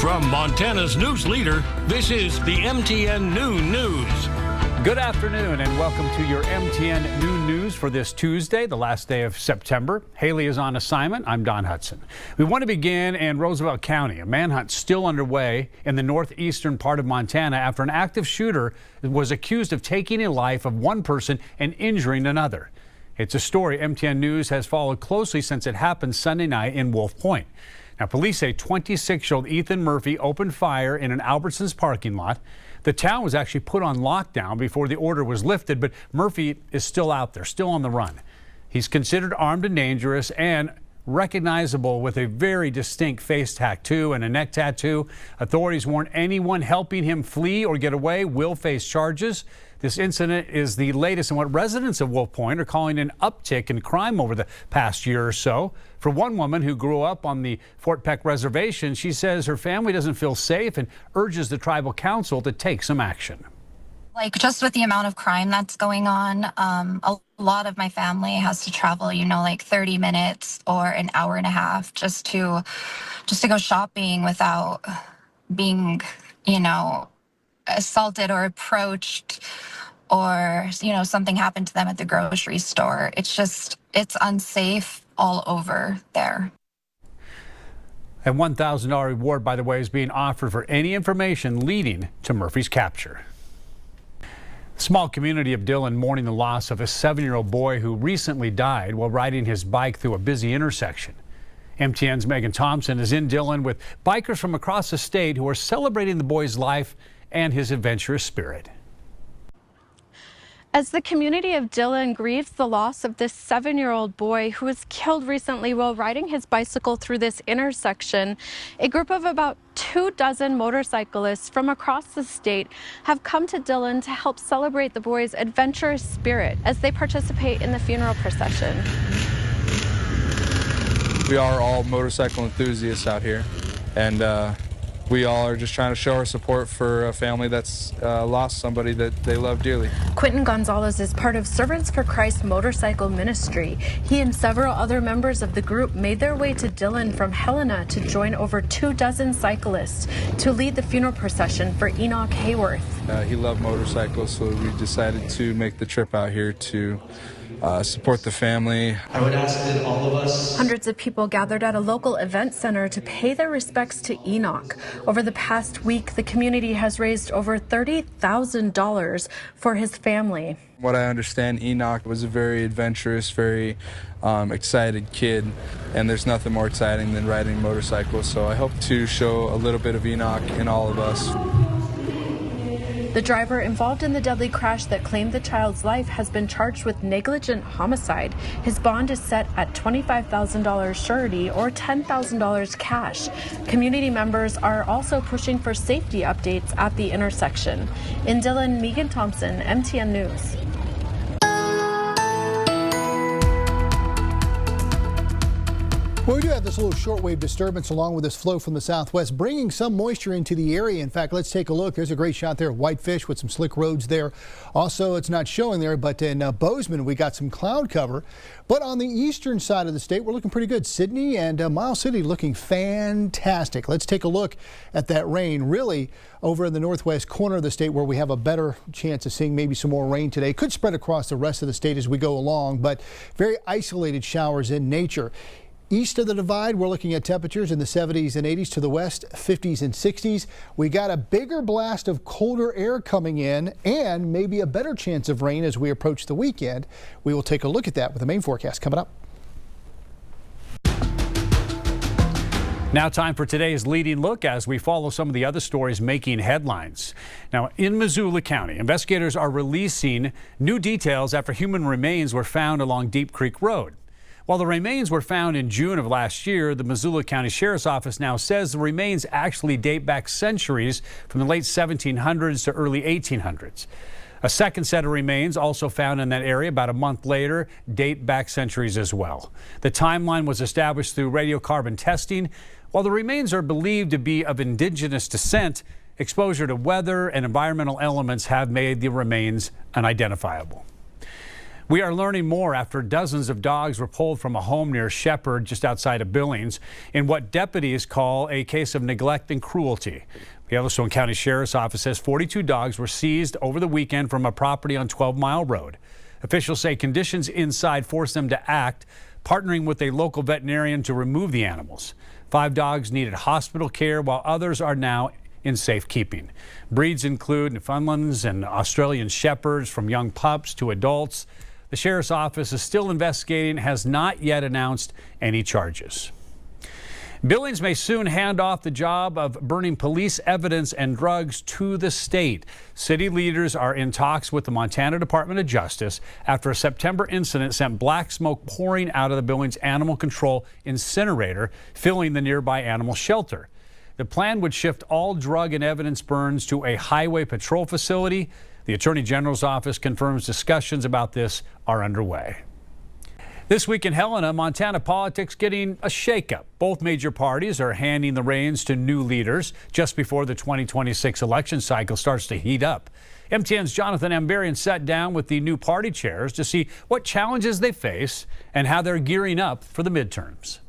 From Montana's news leader, this is the MTN Noon News. Good afternoon and welcome to your MTN Noon News for this Tuesday, the last day of September. Haley is on assignment. I'm Don Hudson. We want to begin in Roosevelt County. A manhunt still underway in the northeastern part of Montana after an active shooter was accused of taking the life of one person and injuring another. It's a story MTN News has followed closely since it happened Sunday night in Wolf Point. Now, police say 26-year-old Ethan Murphy opened fire in an Albertsons parking lot. The town was actually put on lockdown before the order was lifted, but Murphy is still out there, still on the run. He's considered armed and dangerous and recognizable with a very distinct face tattoo and a neck tattoo. Authorities warn anyone helping him flee or get away will face charges. This incident is the latest in what residents of Wolf Point are calling an uptick in crime over the past year or so. For one woman who grew up on the Fort Peck Reservation, she says her family doesn't feel safe and urges the tribal council to take some action. Like, just with the amount of crime that's going on, a lot of my family has to travel, like 30 minutes or an hour and a half just to go shopping without being, assaulted or approached, or, something happened to them at the grocery store. It's unsafe all over there. A $1,000 reward, by the way, is being offered for any information leading to Murphy's capture. Small community of Dillon mourning the loss of a 7-year-old boy who recently died while riding his bike through a busy intersection. MTN's Megan Thompson is in Dillon with bikers from across the state who are celebrating the boy's life and his adventurous spirit. As the community of Dillon grieves the loss of this 7-year-old boy who was killed recently while riding his bicycle through this intersection, a group of about 24 motorcyclists from across the state have come to Dillon to help celebrate the boy's adventurous spirit as they participate in the funeral procession. We are all motorcycle enthusiasts out here, and we all are just trying to show our support for a family that's lost somebody that they love dearly. Quentin Gonzalez is part of Servants for Christ motorcycle ministry. He and several other members of the group made their way to Dillon from Helena to join over 24 cyclists to lead the funeral procession for Enoch Hayworth. He loved motorcycles, so we decided to make the trip out here to support the family. I would ask that all of us... Hundreds of people gathered at a local event center to pay their respects to Enoch. Over the past week, the community has raised over $30,000 for his family. What I understand, Enoch was a very adventurous, very excited kid, and there's nothing more exciting than riding motorcycles, so I hope to show a little bit of Enoch in all of us. The driver involved in the deadly crash that claimed the child's life has been charged with negligent homicide. His bond is set at $25,000 surety or $10,000 cash. Community members are also pushing for safety updates at the intersection. In Dillon, Megan Thompson, MTN News. Well, we do have this little shortwave disturbance along with this flow from the southwest, bringing some moisture into the area. In fact, let's take a look. There's a great shot there of Whitefish with some slick roads there. Also, it's not showing there, but in Bozeman, we got some cloud cover. But on the eastern side of the state, we're looking pretty good. Sydney and Miles City looking fantastic. Let's take a look at that rain. Really, over in the northwest corner of the state where we have a better chance of seeing maybe some more rain today. Could spread across the rest of the state as we go along, but very isolated showers in nature. East of the divide, we're looking at temperatures in the 70s and 80s. To the west, 50s and 60s. We got a bigger blast of colder air coming in and maybe a better chance of rain as we approach the weekend. We will take a look at that with the main forecast coming up. Now time for today's leading look as we follow some of the other stories making headlines. Now in Missoula County, investigators are releasing new details after human remains were found along Deep Creek Road. While the remains were found in June of last year, the Missoula County Sheriff's Office now says the remains actually date back centuries from the late 1700s to early 1800s. A second set of remains also found in that area about a month later date back centuries as well. The timeline was established through radiocarbon testing. While the remains are believed to be of indigenous descent, exposure to weather and environmental elements have made the remains unidentifiable. We are learning more after dozens of dogs were pulled from a home near Shepherd, just outside of Billings, in what deputies call a case of neglect and cruelty. The Yellowstone County Sheriff's Office says 42 dogs were seized over the weekend from a property on 12 Mile Road. Officials say conditions inside forced them to act, partnering with a local veterinarian to remove the animals. 5 dogs needed hospital care, while others are now in safekeeping. Breeds include Newfoundlands and Australian Shepherds, from young pups to adults. The Sheriff's Office is still investigating, has not yet announced any charges. Billings may soon hand off the job of burning police evidence and drugs to the state. City leaders are in talks with the Montana Department of Justice after a September incident sent black smoke pouring out of the Billings Animal Control incinerator, filling the nearby animal shelter. The plan would shift all drug and evidence burns to a highway patrol facility. The Attorney General's office confirms discussions about this are underway. This week in Helena, Montana politics getting a shakeup. Both major parties are handing the reins to new leaders just before the 2026 election cycle starts to heat up. MTN's Jonathan Amberian sat down with the new party chairs to see what challenges they face and how they're gearing up for the midterms.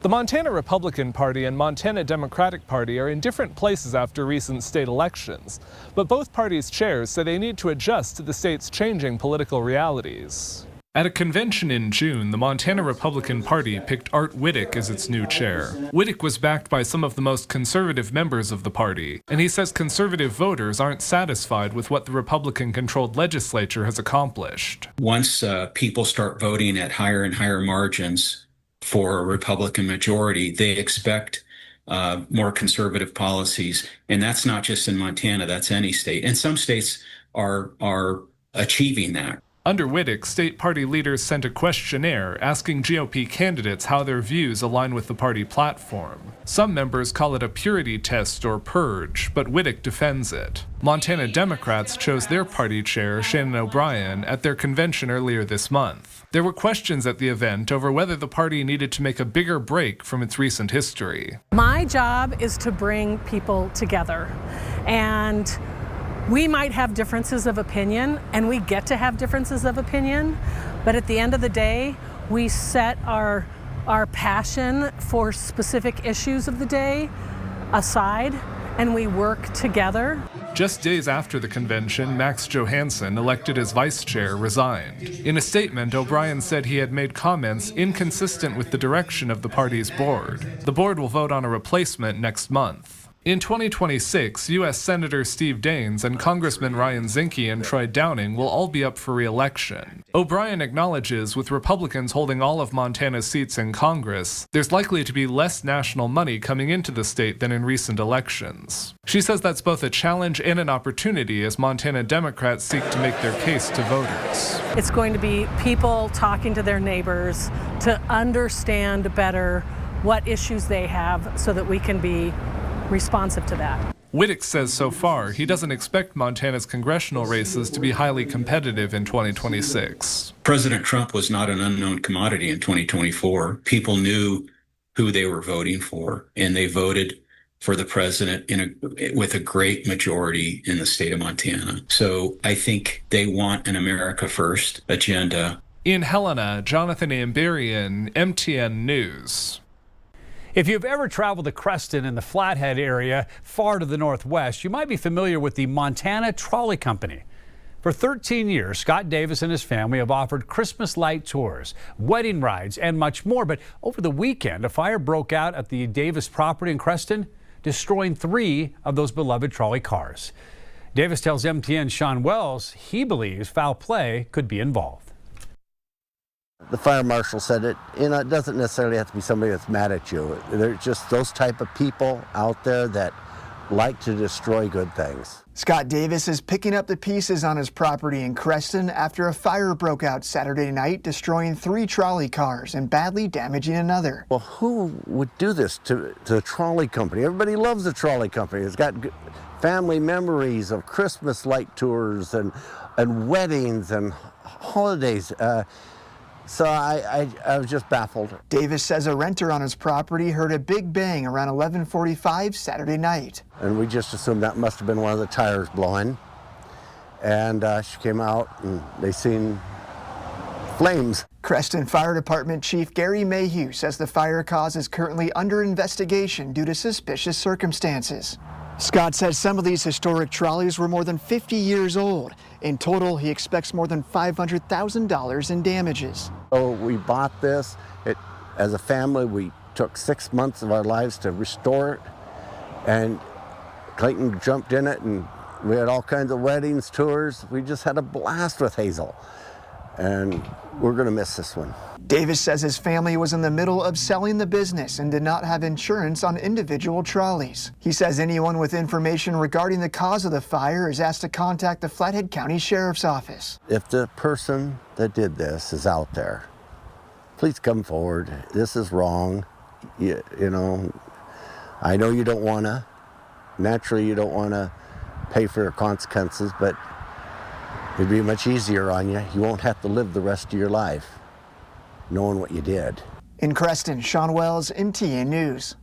The Montana Republican Party and Montana Democratic Party are in different places after recent state elections, but both parties' chairs say they need to adjust to the state's changing political realities. At a convention in June, the Montana Republican Party picked Art Whittick as its new chair. Whittick was backed by some of the most conservative members of the party, and he says conservative voters aren't satisfied with what the Republican-controlled legislature has accomplished. Once people start voting at higher and higher margins for a Republican majority, they expect more conservative policies, and that's not just in Montana, that's any state. And some states are achieving that. Under Whittick, state party leaders sent a questionnaire asking GOP candidates how their views align with the party platform. Some members call it a purity test or purge, but Whittick defends it. Montana Democrats chose their party chair, Shannon O'Brien, at their convention earlier this month. There were questions at the event over whether the party needed to make a bigger break from its recent history. My job is to bring people together, and we might have differences of opinion, and we get to have differences of opinion, but at the end of the day, we set our passion for specific issues of the day aside, and we work together. Just days after the convention, Max Johansson, elected as vice chair, resigned. In a statement, O'Brien said he had made comments inconsistent with the direction of the party's board. The board will vote on a replacement next month. In 2026, U.S. Senator Steve Daines and Congressman Ryan Zinke and Troy Downing will all be up for re-election. O'Brien acknowledges with Republicans holding all of Montana's seats in Congress, there's likely to be less national money coming into the state than in recent elections. She says that's both a challenge and an opportunity as Montana Democrats seek to make their case to voters. It's going to be people talking to their neighbors to understand better what issues they have so that we can be responsive to that. Whittick says so far he doesn't expect Montana's congressional races to be highly competitive in 2026. President Trump was not an unknown commodity in 2024. People knew who they were voting for, and they voted for the president with a great majority in the state of Montana. So I think they want an America First agenda. In Helena, Jonathan Amberian, MTN News. If you've ever traveled to Creston in the Flathead area, far to the northwest, you might be familiar with the Montana Trolley Company. For 13 years, Scott Davis and his family have offered Christmas light tours, wedding rides, and much more. But over the weekend, a fire broke out at the Davis property in Creston, destroying 3 of those beloved trolley cars. Davis tells MTN's Sean Wells he believes foul play could be involved. The fire marshal said it doesn't necessarily have to be somebody that's mad at you. They're just those type of people out there that like to destroy good things. Scott Davis is picking up the pieces on his property in Creston after a fire broke out Saturday night, destroying 3 trolley cars and badly damaging another. Well, who would do this to the trolley company? Everybody loves the trolley company. It's got family memories of Christmas light tours and weddings and holidays. So I was just baffled. Davis says a renter on his property heard a big bang around 11:45 Saturday night. And we just assumed that must have been one of the tires blowing. And she came out and they seen flames. Creston Fire Department Chief Gary Mayhew says the fire cause is currently under investigation due to suspicious circumstances. Scott says some of these historic trolleys were more than 50 years old. In total, he expects more than $500,000 in damages. So we bought this. As a family, we took 6 months of our lives to restore it. And Clayton jumped in it, and we had all kinds of weddings, tours. We just had a blast with Hazel. And we're going to miss this one. Davis says his family was in the middle of selling the business and did not have insurance on individual trolleys. He says anyone with information regarding the cause of the fire is asked to contact the Flathead County Sheriff's Office. If the person that did this is out there, please come forward. This is wrong. You know, I know you don't want to. Naturally, you don't want to pay for your consequences, but it'd be much easier on you. You won't have to live the rest of your life knowing what you did. In Creston, Sean Wells, MTN News.